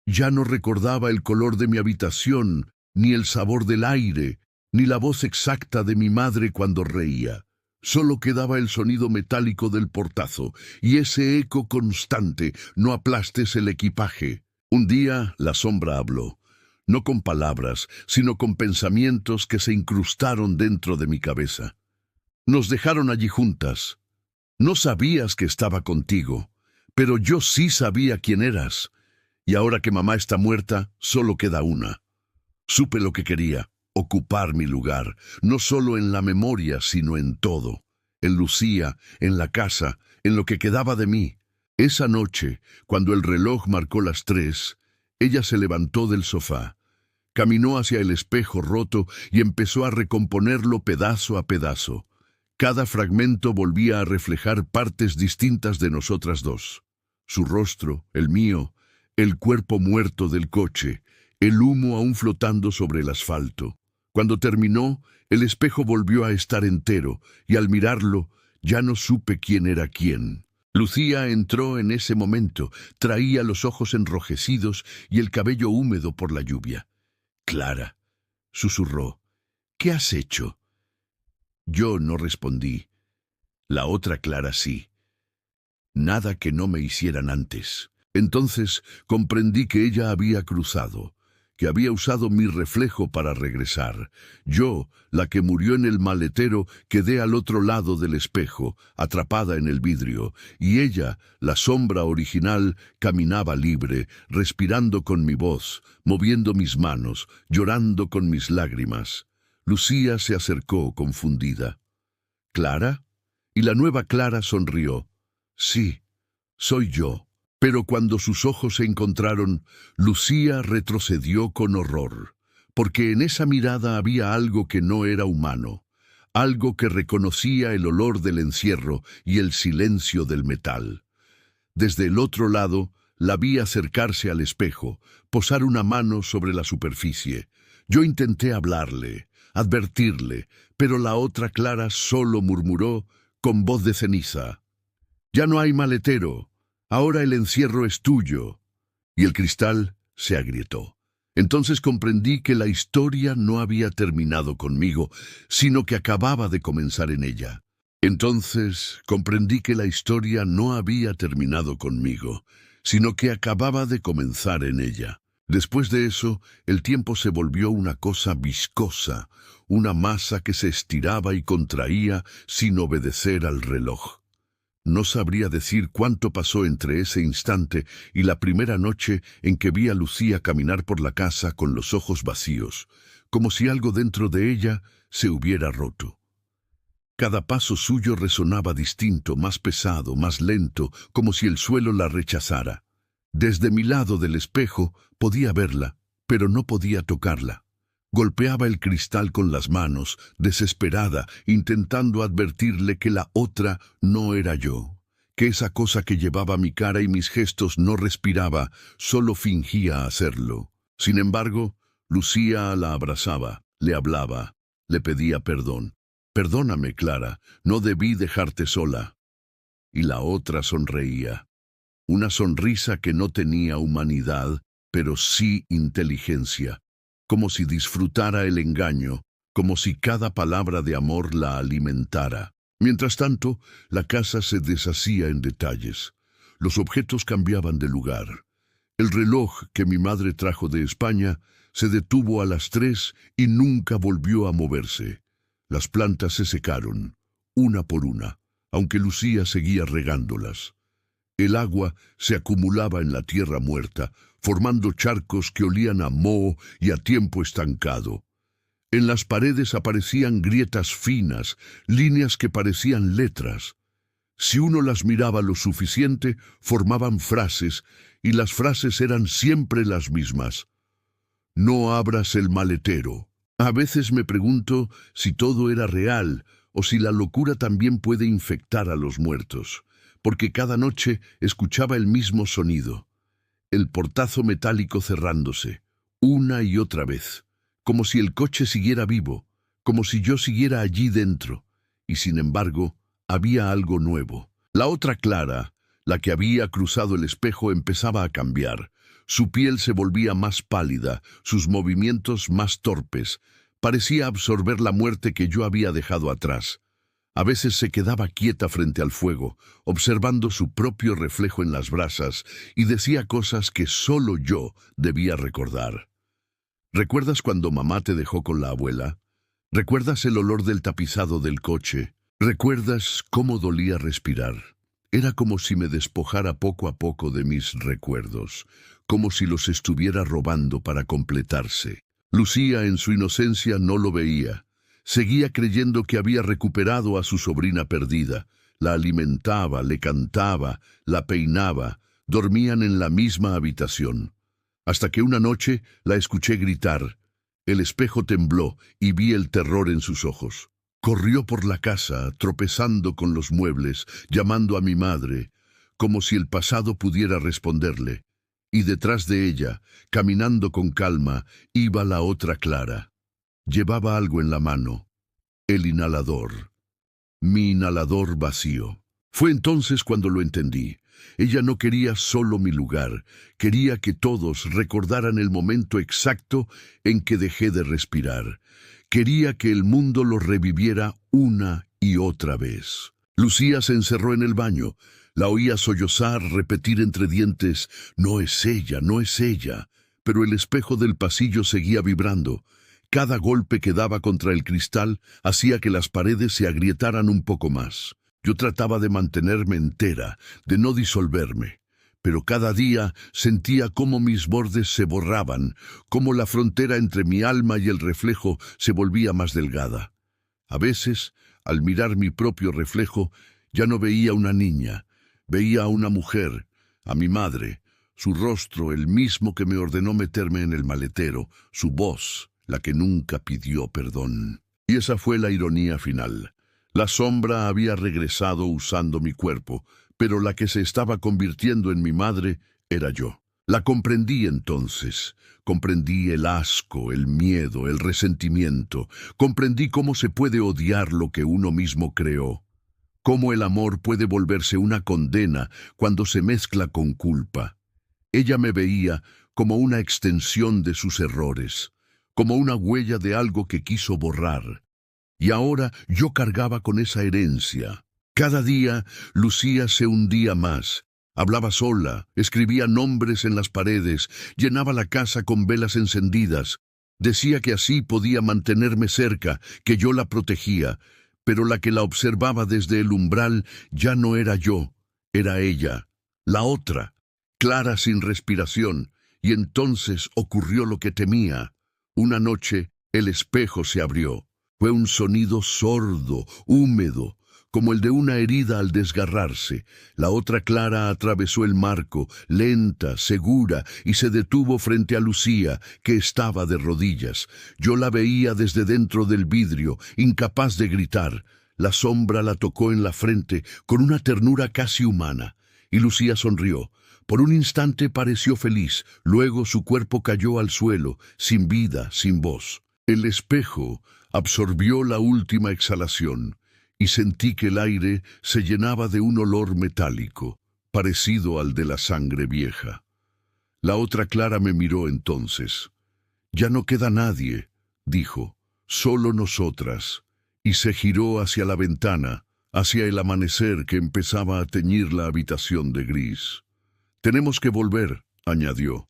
Ya no recordaba el color de mi habitación, ni el sabor del aire, ni la voz exacta de mi madre cuando reía. Solo quedaba el sonido metálico del portazo y ese eco constante: no aplastes el equipaje. Un día la sombra habló, no con palabras, sino con pensamientos que se incrustaron dentro de mi cabeza. Nos dejaron allí juntas. No sabías que estaba contigo, pero yo sí sabía quién eras. Y ahora que mamá está muerta, solo queda una. Supe lo que quería. Ocupar mi lugar, no solo en la memoria, sino en todo, en Lucía, en la casa, en lo que quedaba de mí. Esa noche, cuando el reloj marcó las 3, ella se levantó del sofá, caminó hacia el espejo roto y empezó a recomponerlo pedazo a pedazo. Cada fragmento volvía a reflejar partes distintas de nosotras dos. Su rostro, el mío, el cuerpo muerto del coche, el humo aún flotando sobre el asfalto. Cuando terminó, el espejo volvió a estar entero, y al mirarlo, ya no supe quién era quién. Lucía entró en ese momento, traía los ojos enrojecidos y el cabello húmedo por la lluvia. «Clara», susurró, «¿qué has hecho?» Yo no respondí. La otra Clara sí. Nada que no me hicieran antes. Entonces comprendí que ella había cruzado, que había usado mi reflejo para regresar. Yo, la que murió en el maletero, quedé al otro lado del espejo, atrapada en el vidrio, y ella, la sombra original, caminaba libre, respirando con mi voz, moviendo mis manos, llorando con mis lágrimas. Lucía se acercó, confundida. «¿Clara?» Y la nueva Clara sonrió. «Sí, soy yo». Pero cuando sus ojos se encontraron, Lucía retrocedió con horror, porque en esa mirada había algo que no era humano, algo que reconocía el olor del encierro y el silencio del metal. Desde el otro lado, la vi acercarse al espejo, posar una mano sobre la superficie. Yo intenté hablarle, advertirle, pero la otra Clara solo murmuró con voz de ceniza: «Ya no hay maletero. Ahora el encierro es tuyo». Y el cristal se agrietó. Entonces comprendí que la historia no había terminado conmigo, sino que acababa de comenzar en ella. Entonces comprendí que la historia no había terminado conmigo, sino que acababa de comenzar en ella. Después de eso, el tiempo se volvió una cosa viscosa, una masa que se estiraba y contraía sin obedecer al reloj. No sabría decir cuánto pasó entre ese instante y la primera noche en que vi a Lucía caminar por la casa con los ojos vacíos, como si algo dentro de ella se hubiera roto. Cada paso suyo resonaba distinto, más pesado, más lento, como si el suelo la rechazara. Desde mi lado del espejo podía verla, pero no podía tocarla. Golpeaba el cristal con las manos, desesperada, intentando advertirle que la otra no era yo, que esa cosa que llevaba mi cara y mis gestos no respiraba, solo fingía hacerlo. Sin embargo, Lucía la abrazaba, le hablaba, le pedía perdón. «Perdóname, Clara, no debí dejarte sola». Y la otra sonreía. Una sonrisa que no tenía humanidad, pero sí inteligencia, como si disfrutara el engaño, como si cada palabra de amor la alimentara. Mientras tanto, la casa se deshacía en detalles. Los objetos cambiaban de lugar. El reloj que mi madre trajo de España se detuvo a las 3 y nunca volvió a moverse. Las plantas se secaron, una por una, aunque Lucía seguía regándolas. El agua se acumulaba en la tierra muerta, formando charcos que olían a moho y a tiempo estancado. En las paredes aparecían grietas finas, líneas que parecían letras. Si uno las miraba lo suficiente, formaban frases, y las frases eran siempre las mismas. «No abras el maletero». A veces me pregunto si todo era real o si la locura también puede infectar a los muertos, porque cada noche escuchaba el mismo sonido, el portazo metálico cerrándose, una y otra vez, como si el coche siguiera vivo, como si yo siguiera allí dentro, y sin embargo, había algo nuevo. La otra Clara, la que había cruzado el espejo, empezaba a cambiar. Su piel se volvía más pálida, sus movimientos más torpes. Parecía absorber la muerte que yo había dejado atrás. A veces se quedaba quieta frente al fuego, observando su propio reflejo en las brasas, y decía cosas que solo yo debía recordar. ¿Recuerdas cuando mamá te dejó con la abuela? ¿Recuerdas el olor del tapizado del coche? ¿Recuerdas cómo dolía respirar? Era como si me despojara poco a poco de mis recuerdos, como si los estuviera robando para completarse. Lucía, en su inocencia, no lo veía. Seguía creyendo que había recuperado a su sobrina perdida. La alimentaba, le cantaba, la peinaba. Dormían en la misma habitación. Hasta que una noche la escuché gritar. El espejo tembló y vi el terror en sus ojos. Corrió por la casa, tropezando con los muebles, llamando a mi madre, como si el pasado pudiera responderle. Y detrás de ella, caminando con calma, iba la otra Clara. Llevaba algo en la mano. El inhalador. Mi inhalador vacío. Fue entonces cuando lo entendí. Ella no quería solo mi lugar, quería que todos recordaran el momento exacto en que dejé de respirar. Quería que el mundo lo reviviera una y otra vez. Lucía se encerró en el baño. La oía sollozar, repetir entre dientes, «No es ella, no es ella». Pero el espejo del pasillo seguía vibrando. Cada golpe que daba contra el cristal hacía que las paredes se agrietaran un poco más. Yo trataba de mantenerme entera, de no disolverme. Pero cada día sentía cómo mis bordes se borraban, cómo la frontera entre mi alma y el reflejo se volvía más delgada. A veces, al mirar mi propio reflejo, ya no veía una niña, veía a una mujer, a mi madre, su rostro, el mismo que me ordenó meterme en el maletero, su voz, la que nunca pidió perdón. Y esa fue la ironía final. La sombra había regresado usando mi cuerpo, pero la que se estaba convirtiendo en mi madre era yo. La comprendí entonces. Comprendí el asco, el miedo, el resentimiento. Comprendí cómo se puede odiar lo que uno mismo creó. Cómo el amor puede volverse una condena cuando se mezcla con culpa. Ella me veía como una extensión de sus errores, como una huella de algo que quiso borrar. Y ahora yo cargaba con esa herencia. Cada día Lucía se hundía más. Hablaba sola, escribía nombres en las paredes, llenaba la casa con velas encendidas. Decía que así podía mantenerme cerca, que yo la protegía, pero la que la observaba desde el umbral ya no era yo, era ella, la otra, Clara sin respiración. Y entonces ocurrió lo que temía. Una noche El espejo se abrió. Fue un sonido sordo, húmedo, como el de una herida al desgarrarse. La otra Clara atravesó el marco, lenta, segura, y se detuvo frente a Lucía, que estaba de rodillas. Yo la veía desde dentro del vidrio, incapaz de gritar. La sombra la tocó en la frente con una ternura casi humana, y Lucía sonrió. Por un instante pareció feliz, luego su cuerpo cayó al suelo, sin vida, sin voz. El espejo absorbió la última exhalación, y sentí que el aire se llenaba de un olor metálico, parecido al de la sangre vieja. La otra Clara me miró entonces. «Ya no queda nadie», dijo, «solo nosotras», y se giró hacia la ventana, hacia el amanecer que empezaba a teñir la habitación de gris. «Tenemos que volver», añadió.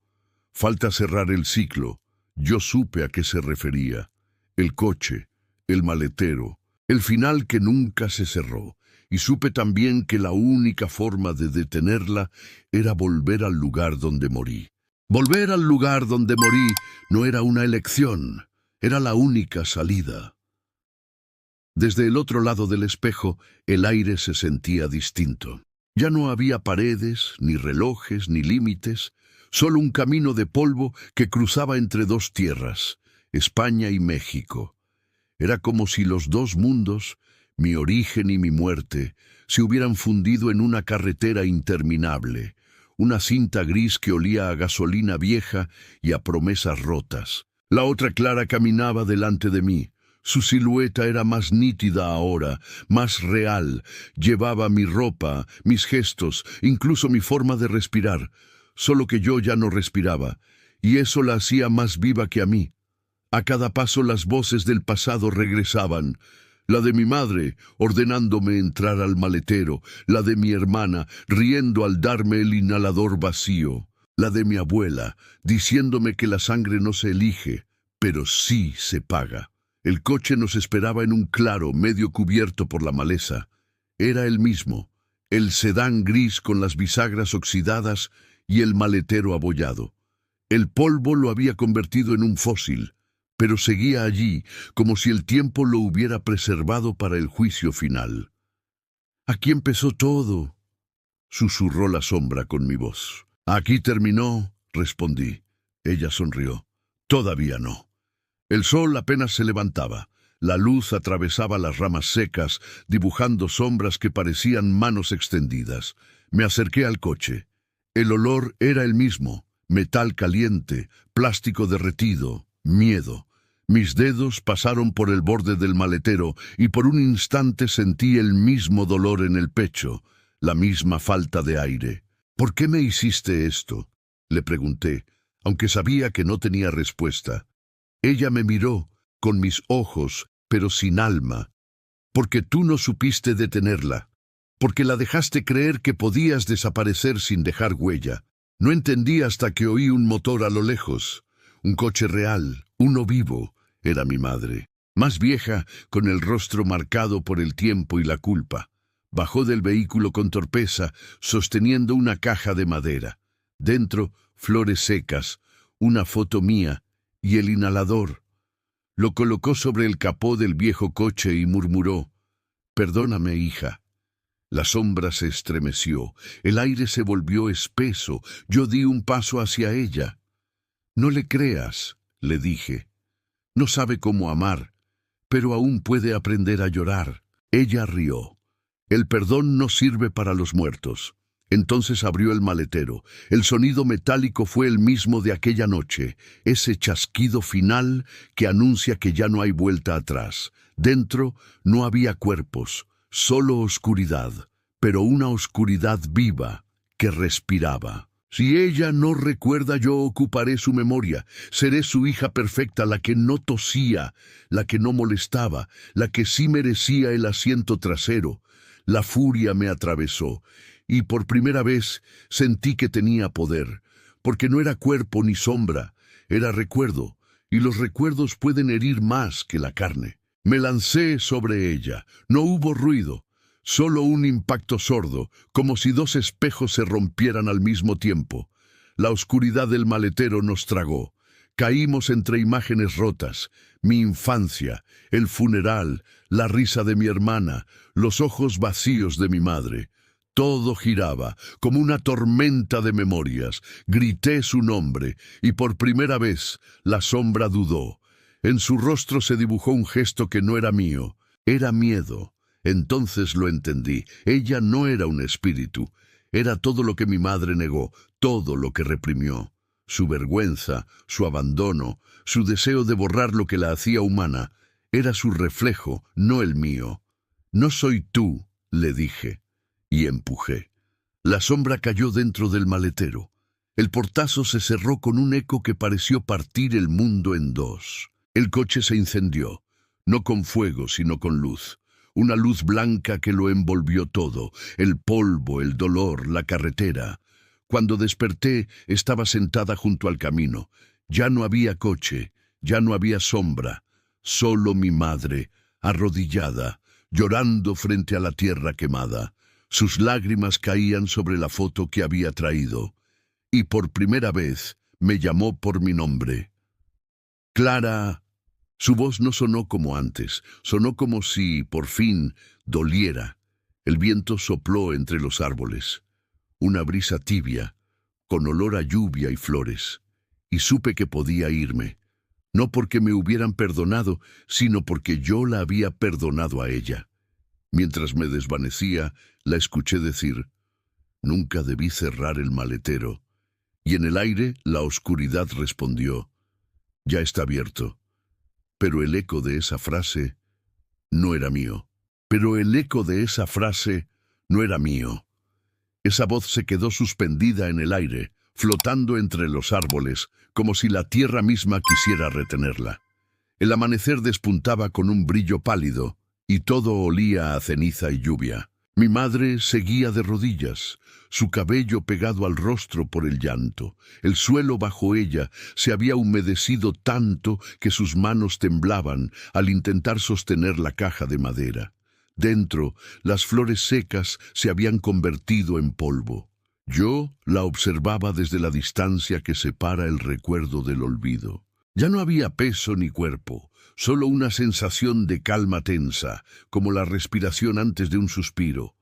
«Falta cerrar el ciclo». Yo supe a qué se refería. El coche, el maletero, el final que nunca se cerró, y supe también que la única forma de detenerla era volver al lugar donde morí. Volver al lugar donde morí no era una elección, era la única salida. Desde el otro lado del espejo, el aire se sentía distinto. Ya no había paredes, ni relojes, ni límites, solo un camino de polvo que cruzaba entre dos tierras, España y México. Era como si los dos mundos, mi origen y mi muerte, se hubieran fundido en una carretera interminable, una cinta gris que olía a gasolina vieja y a promesas rotas. La otra Clara caminaba delante de mí. Su silueta era más nítida ahora, más real. Llevaba mi ropa, mis gestos, incluso mi forma de respirar. Solo que yo ya no respiraba, y eso la hacía más viva que a mí. A cada paso las voces del pasado regresaban. La de mi madre, ordenándome entrar al maletero, la de mi hermana, riendo al darme el inhalador vacío, la de mi abuela, diciéndome que la sangre no se elige, pero sí se paga. El coche nos esperaba en un claro medio cubierto por la maleza. Era el mismo, el sedán gris con las bisagras oxidadas y el maletero abollado. El polvo lo había convertido en un fósil, pero seguía allí como si el tiempo lo hubiera preservado para el juicio final. «Aquí empezó todo», susurró la sombra con mi voz. «Aquí terminó», respondí. Ella sonrió. «Todavía no». El sol apenas se levantaba. La luz atravesaba las ramas secas, dibujando sombras que parecían manos extendidas. Me acerqué al coche. El olor era el mismo, metal caliente, plástico derretido, miedo. Mis dedos pasaron por el borde del maletero y por un instante sentí el mismo dolor en el pecho, la misma falta de aire. «¿Por qué me hiciste esto?», le pregunté, aunque sabía que no tenía respuesta. Ella me miró, con mis ojos, pero sin alma. «Porque tú no supiste detenerla. Porque la dejaste creer que podías desaparecer sin dejar huella. No entendí hasta que oí un motor a lo lejos. Un coche real, uno vivo». Era mi madre, más vieja, con el rostro marcado por el tiempo y la culpa. Bajó del vehículo con torpeza, sosteniendo una caja de madera. Dentro, flores secas, una foto mía y el inhalador. Lo colocó sobre el capó del viejo coche y murmuró: «Perdóname, hija». La sombra se estremeció, el aire se volvió espeso, yo di un paso hacia ella. «No le creas», le dije. «No sabe cómo amar, pero aún puede aprender a llorar». Ella rió. «El perdón no sirve para los muertos». Entonces abrió el maletero. El sonido metálico fue el mismo de aquella noche, ese chasquido final que anuncia que ya no hay vuelta atrás. Dentro no había cuerpos, solo oscuridad, pero una oscuridad viva que respiraba. «Siella no recuerda, yo ocuparé su memoria. Seré su hija perfecta, la que no tosía, la que no molestaba, la que sí merecía el asiento trasero». La furia me atravesó, y por primera vez sentí que tenía poder, porque no era cuerpo ni sombra, era recuerdo, y los recuerdos pueden herir más que la carne. Me lancé sobre ella, no hubo ruido. Solo un impacto sordo, como si dos espejos se rompieran al mismo tiempo. La oscuridad del maletero nos tragó. Caímos entre imágenes rotas, mi infancia, el funeral, la risa de mi hermana, los ojos vacíos de mi madre. Todo giraba como una tormenta de memorias. Grité su nombre y por primera vez la sombra dudó. En su rostro se dibujó un gesto que no era mío, era miedo. Entonces lo entendí. Ella no era un espíritu. Era todo lo que mi madre negó, todo lo que reprimió. Su vergüenza, su abandono, su deseo de borrar lo que la hacía humana. Era su reflejo, no el mío. No soy tú, le dije, y empujé. La sombra cayó dentro del maletero. El portazo se cerró con un eco que pareció partir el mundo en dos. El coche se incendió, no con fuego, sino con luz. Una luz blanca que lo envolvió todo, el polvo, el dolor, la carretera. Cuando desperté, estaba sentada junto al camino. Ya no había coche, ya no había sombra, solo mi madre, arrodillada, llorando frente a la tierra quemada. Sus lágrimas caían sobre la foto que había traído, y por primera vez me llamó por mi nombre. Clara. Su voz no sonó como antes, sonó como si, por fin, doliera. El viento sopló entre los árboles. Una brisa tibia, con olor a lluvia y flores. Y supe que podía irme. No porque me hubieran perdonado, sino porque yo la había perdonado a ella. Mientras me desvanecía, la escuché decir, «Nunca debí cerrar el maletero». Y en el aire, la oscuridad respondió, «Ya está abierto». Pero el eco de esa frase no era mío. Esa voz se quedó suspendida en el aire, flotando entre los árboles, como si la tierra misma quisiera retenerla. El amanecer despuntaba con un brillo pálido, y todo olía a ceniza y lluvia. Mi madre seguía de rodillas, su cabello pegado al rostro por el llanto. El suelo bajo ella se había humedecido tanto que sus manos temblaban al intentar sostener la caja de madera. Dentro, las flores secas se habían convertido en polvo. Yo la observaba desde la distancia que separa el recuerdo del olvido. Ya no había peso ni cuerpo, solo una sensación de calma tensa, como la respiración antes de un suspiro.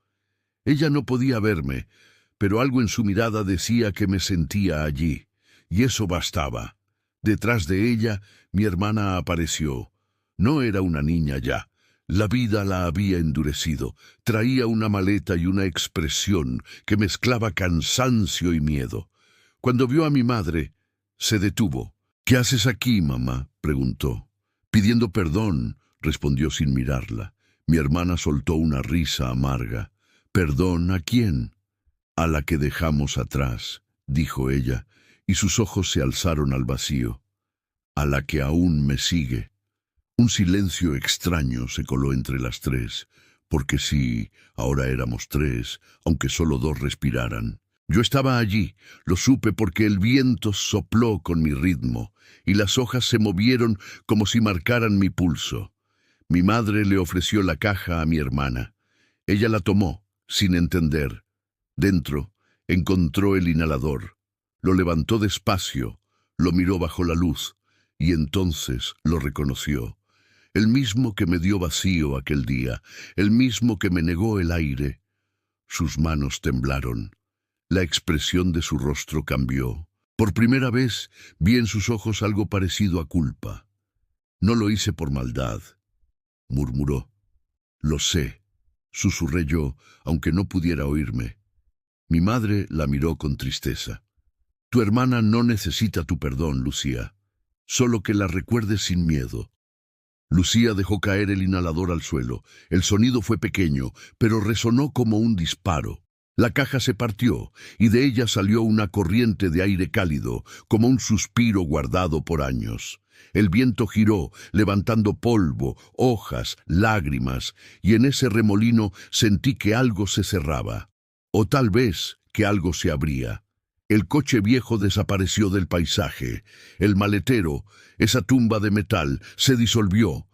Ella no podía verme, pero algo en su mirada decía que me sentía allí, y eso bastaba. Detrás de ella, mi hermana apareció. No era una niña ya. La vida la había endurecido. Traía una maleta y una expresión que mezclaba cansancio y miedo. Cuando vio a mi madre, se detuvo. «¿Qué haces aquí, mamá?», preguntó. «Pidiendo perdón», respondió sin mirarla. Mi hermana soltó una risa amarga. «¿Perdón a quién?». «A la que dejamos atrás», dijo ella, y sus ojos se alzaron al vacío. «A la que aún me sigue». Un silencio extraño se coló entre las tres, porque sí, ahora éramos tres, aunque solo dos respiraran. Yo estaba allí, lo supe porque el viento sopló con mi ritmo, y las hojas se movieron como si marcaran mi pulso. Mi madre le ofreció la caja a mi hermana. Ella la tomó, sin entender. Dentro, encontró el inhalador. Lo levantó despacio, lo miró bajo la luz, y entonces lo reconoció. El mismo que me dio vacío aquel día, el mismo que me negó el aire. Sus manos temblaron. La expresión de su rostro cambió. Por primera vez vi en sus ojos algo parecido a culpa. «No lo hice por maldad», murmuró. «Lo sé», susurré yo, aunque no pudiera oírme. Mi madre la miró con tristeza. «Tu hermana no necesita tu perdón, Lucía. Solo que la recuerdes sin miedo». Lucía dejó caer el inhalador al suelo. El sonido fue pequeño, pero resonó como un disparo. La caja se partió, y de ella salió una corriente de aire cálido, como un suspiro guardado por años. El viento giró, levantando polvo, hojas, lágrimas, y en ese remolino sentí que algo se cerraba. O tal vez que algo se abría. El coche viejo desapareció del paisaje. El maletero, esa tumba de metal, se disolvió.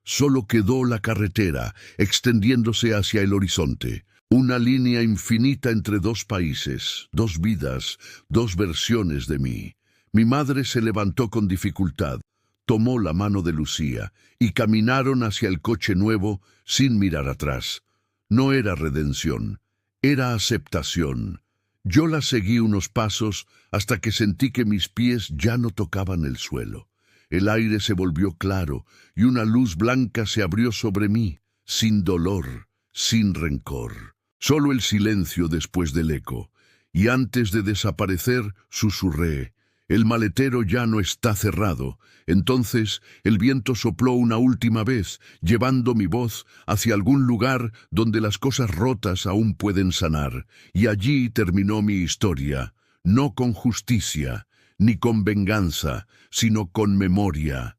Solo quedó la carretera, extendiéndose hacia el horizonte. Una línea infinita entre dos países, dos vidas, dos versiones de mí. Mi madre se levantó con dificultad. tomó la mano de Lucía y caminaron hacia el coche nuevo sin mirar atrás. No era redención, era aceptación. Yo la seguí unos pasos hasta que sentí que mis pies ya no tocaban el suelo. El aire se volvió claro y una luz blanca se abrió sobre mí, sin dolor, sin rencor. Solo el silencio después del eco. Y antes de desaparecer, susurré: el maletero ya no está cerrado. Entonces el viento sopló una última vez, llevando mi voz hacia algún lugar donde las cosas rotas aún pueden sanar. Y allí terminó mi historia, no con justicia, ni con venganza, sino con memoria.